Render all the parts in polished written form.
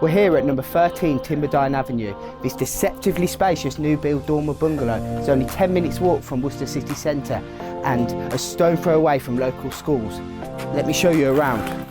We're here at number 13 Timberdine Avenue. This deceptively spacious new build dormer bungalow is only 10 minutes walk from Worcester city centre and a stone throw away from local schools. Let me show you around.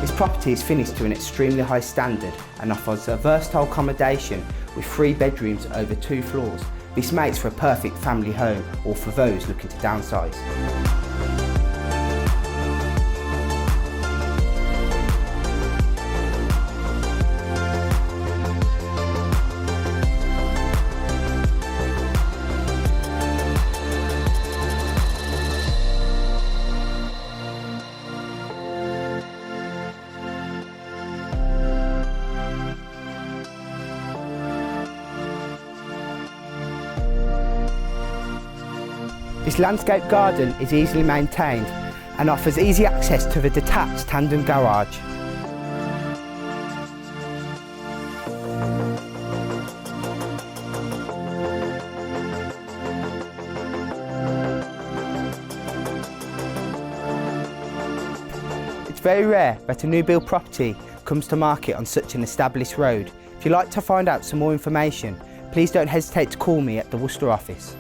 This property is finished to an extremely high standard and offers a versatile accommodation with 3 bedrooms over 2 floors. This makes for a perfect family home or for those looking to downsize. This landscape garden is easily maintained and offers easy access to the detached tandem garage. It's very rare that a new build property comes to market on such an established road. If you'd like to find out some more information, please don't hesitate to call me at the Worcester office.